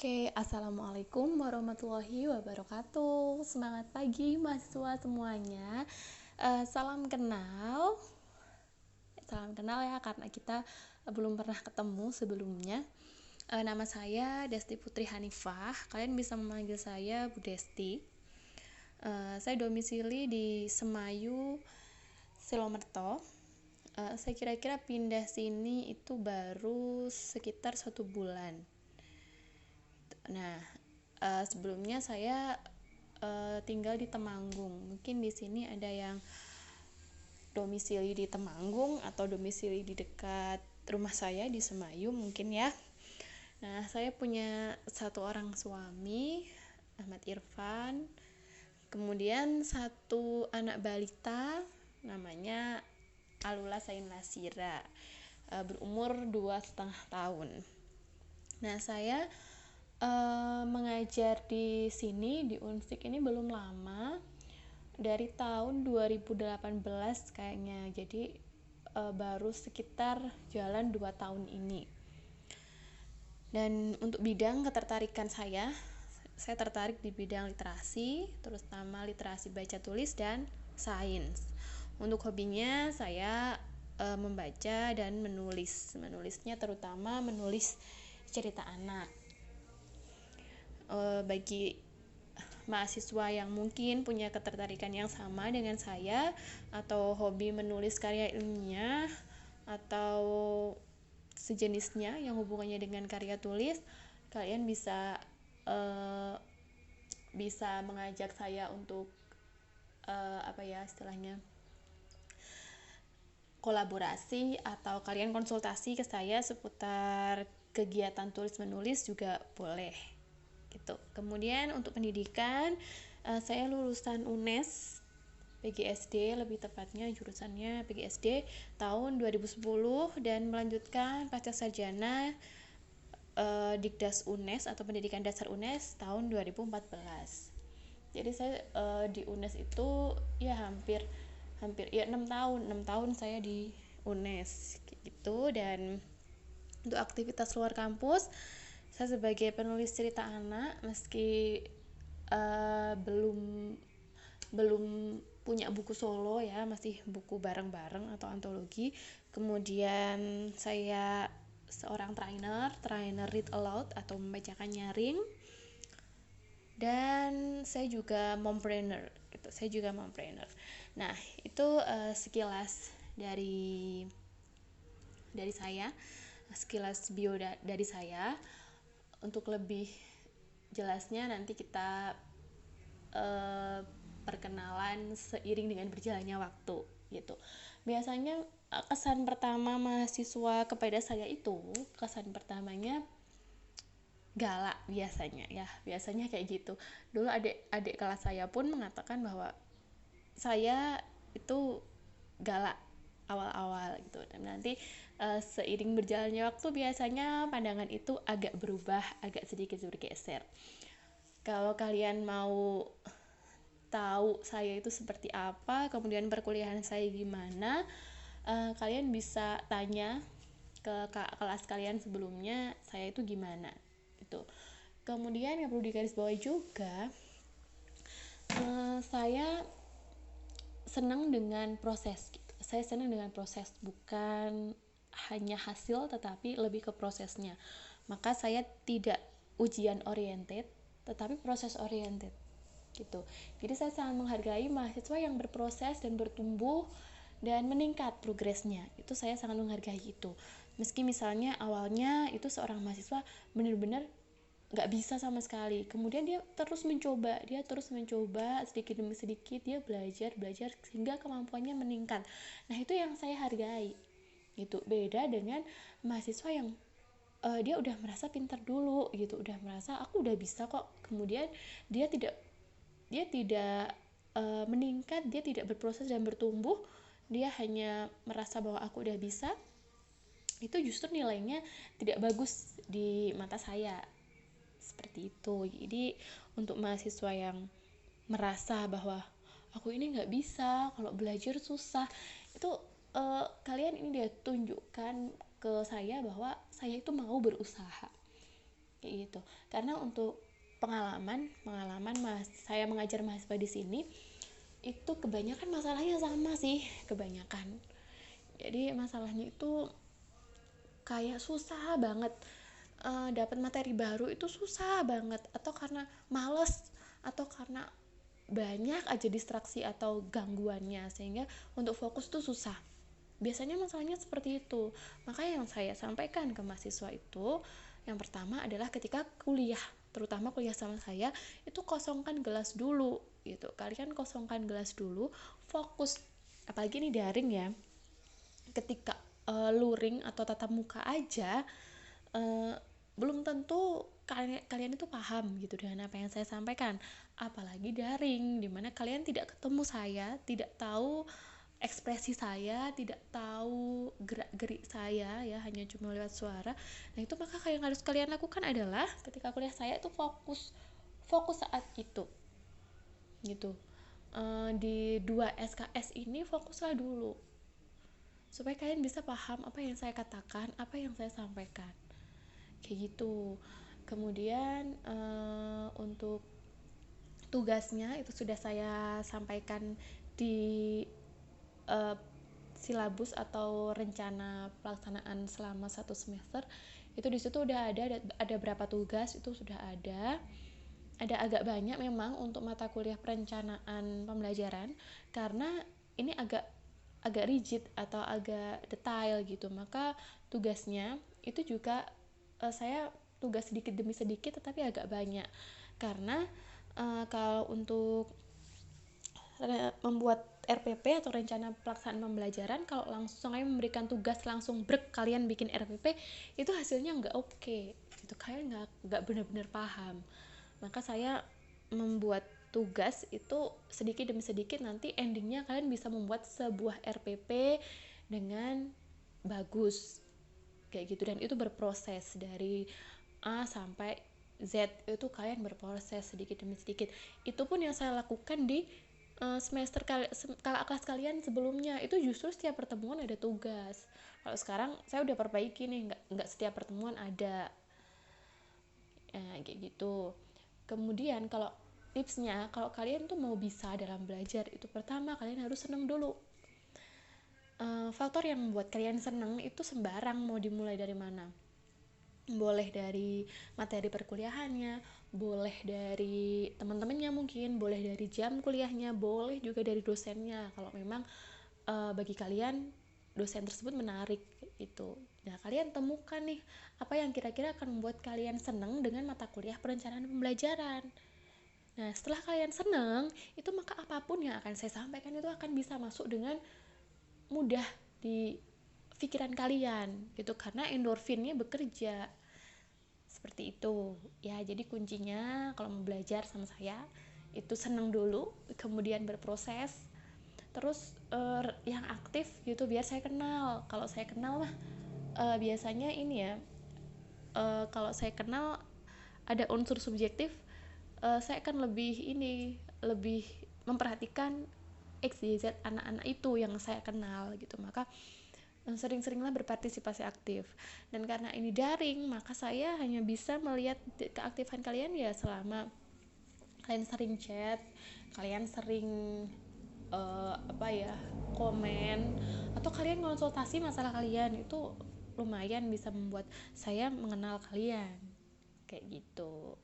Oke, assalamualaikum warahmatullahi wabarakatuh. Semangat pagi mahasiswa semuanya. Salam kenal ya karena kita belum pernah ketemu sebelumnya. Nama saya Desti Putri Hanifah. Kalian bisa memanggil saya Bu Desti. Saya domisili di Semayu, Silomerto. Saya kira-kira pindah sini itu baru sekitar 1 bulan. Nah, sebelumnya saya tinggal di Temanggung. Mungkin di sini ada yang domisili di Temanggung atau domisili di dekat rumah saya di Semayu mungkin ya. Nah, saya punya 1 orang suami, Ahmad Irfan. Kemudian 1 anak balita namanya Alula Sain Nasira, berumur 2,5 tahun. Nah, saya mengajar di sini di Unsik ini belum lama, dari tahun 2018 kayaknya. Jadi baru sekitar jalan 2 tahun ini. Dan untuk bidang ketertarikan saya tertarik di bidang literasi, terutama literasi baca tulis dan sains. Untuk hobinya saya membaca dan menulisnya terutama menulis cerita anak. Bagi mahasiswa yang mungkin punya ketertarikan yang sama dengan saya atau hobi menulis karya ilmiah atau sejenisnya yang hubungannya dengan karya tulis, kalian bisa mengajak saya untuk istilahnya kolaborasi, atau kalian konsultasi ke saya seputar kegiatan tulis menulis juga boleh gitu. Kemudian untuk pendidikan, saya lulusan UNES PGSD, lebih tepatnya jurusannya PGSD tahun 2010 dan melanjutkan pasca sarjana Dikdas UNES atau Pendidikan Dasar UNES tahun 2014. Jadi saya di UNES itu ya hampir 6 tahun saya di UNES gitu. Dan untuk aktivitas luar kampus, saya sebagai penulis cerita anak, meski belum punya buku solo ya, masih buku bareng-bareng atau antologi. Kemudian saya seorang trainer read aloud atau membacakan nyaring, dan saya juga mompreneur gitu. Nah, itu sekilas dari saya, sekilas bio dari saya. Untuk lebih jelasnya nanti kita perkenalan seiring dengan berjalannya waktu gitu. Biasanya kesan pertama mahasiswa kepada saya itu, kesan pertamanya galak biasanya kayak gitu. Dulu adik kelas saya pun mengatakan bahwa saya itu galak awal-awal gitu. Dan nanti seiring berjalannya waktu biasanya pandangan itu agak berubah, agak sedikit bergeser. Kalau kalian mau tahu saya itu seperti apa, kemudian perkuliahan saya gimana, kalian bisa tanya ke kelas kalian sebelumnya saya itu gimana gitu. Kemudian yang perlu digarisbawahi juga, saya senang dengan proses gitu. Saya senang dengan proses, bukan hanya hasil tetapi lebih ke prosesnya. Maka saya tidak ujian oriented tetapi proses oriented gitu. Jadi saya sangat menghargai mahasiswa yang berproses dan bertumbuh dan meningkat progresnya. Itu saya sangat menghargai itu. Meski misalnya awalnya itu seorang mahasiswa benar-benar nggak bisa sama sekali, kemudian dia terus mencoba sedikit demi sedikit, dia belajar sehingga kemampuannya meningkat. Nah, itu yang saya hargai gitu. Beda dengan mahasiswa yang dia udah merasa pintar dulu gitu, udah merasa aku udah bisa kok, kemudian dia tidak meningkat, dia tidak berproses dan bertumbuh, dia hanya merasa bahwa aku udah bisa. Itu justru nilainya tidak bagus di mata saya. Seperti itu. Jadi untuk mahasiswa yang merasa bahwa aku ini nggak bisa, kalau belajar susah, itu kalian ini dia tunjukkan ke saya bahwa saya itu mau berusaha. kayak gitu. Karena untuk pengalaman saya mengajar mahasiswa di sini itu kebanyakan masalahnya sama sih, kebanyakan. Jadi masalahnya itu kayak susah banget, dapat materi baru itu susah banget, atau karena males, atau karena banyak aja distraksi atau gangguannya sehingga untuk fokus tuh susah. Biasanya masalahnya seperti itu. Makanya yang saya sampaikan ke mahasiswa itu, yang pertama adalah ketika kuliah, terutama kuliah sama saya, itu kosongkan gelas dulu gitu. Kalian kosongkan gelas dulu, fokus. Apalagi ini daring ya. Ketika luring atau tatap muka aja, belum tentu kalian itu paham gitu dengan apa yang saya sampaikan. Apalagi daring, dimana kalian tidak ketemu saya, tidak tahu ekspresi saya, tidak tahu gerak-gerik saya, ya hanya cuma lewat suara. Nah itu maka yang harus kalian lakukan adalah ketika kuliah saya itu fokus saat itu gitu. Di 2 SKS ini fokuslah dulu supaya kalian bisa paham apa yang saya katakan, apa yang saya sampaikan, kayak gitu. Kemudian untuk tugasnya itu sudah saya sampaikan di uh, silabus atau rencana pelaksanaan selama 1 semester. Itu di situ udah ada berapa tugas, itu sudah ada agak banyak memang untuk mata kuliah perencanaan pembelajaran, karena ini agak rigid atau agak detail gitu. Maka tugasnya itu juga saya tugas sedikit demi sedikit tetapi agak banyak, karena kalau untuk membuat RPP atau rencana pelaksanaan pembelajaran, kalau langsung aja memberikan tugas langsung brek kalian bikin RPP, itu hasilnya nggak oke gitu, kalian nggak benar-benar paham. Maka saya membuat tugas itu sedikit demi sedikit, nanti endingnya kalian bisa membuat sebuah RPP dengan bagus kayak gitu. Dan itu berproses dari A sampai Z, itu kalian berproses sedikit demi sedikit. Itu pun yang saya lakukan di semester kelas kalian sebelumnya, itu justru setiap pertemuan ada tugas. Kalau sekarang saya udah perbaiki nih, nggak setiap pertemuan ada, kayak gitu. Kemudian kalau tipsnya, kalau kalian tuh mau bisa dalam belajar, itu pertama kalian harus seneng dulu. Faktor yang membuat kalian seneng itu sembarang, mau dimulai dari mana. Boleh dari materi perkuliahannya, boleh dari teman-temannya mungkin, boleh dari jam kuliahnya, boleh juga dari dosennya kalau memang bagi kalian dosen tersebut menarik itu. Nah kalian temukan nih apa yang kira-kira akan membuat kalian senang dengan mata kuliah perencanaan pembelajaran. Nah setelah kalian senang itu, maka apapun yang akan saya sampaikan itu akan bisa masuk dengan mudah di pikiran kalian gitu, karena endorfinnya bekerja seperti itu ya. Jadi kuncinya kalau mau belajar sama saya itu seneng dulu, kemudian berproses, terus yang aktif gitu biar saya kenal. Kalau saya kenal mah biasanya ini ya, kalau saya kenal ada unsur subjektif, saya akan lebih memperhatikan X, Y, Z anak-anak itu yang saya kenal gitu. Maka sering-seringlah berpartisipasi aktif. Dan karena ini daring, maka saya hanya bisa melihat keaktifan kalian ya selama kalian sering chat, kalian sering komen, atau kalian konsultasi masalah kalian. Itu lumayan bisa membuat saya mengenal kalian kayak gitu.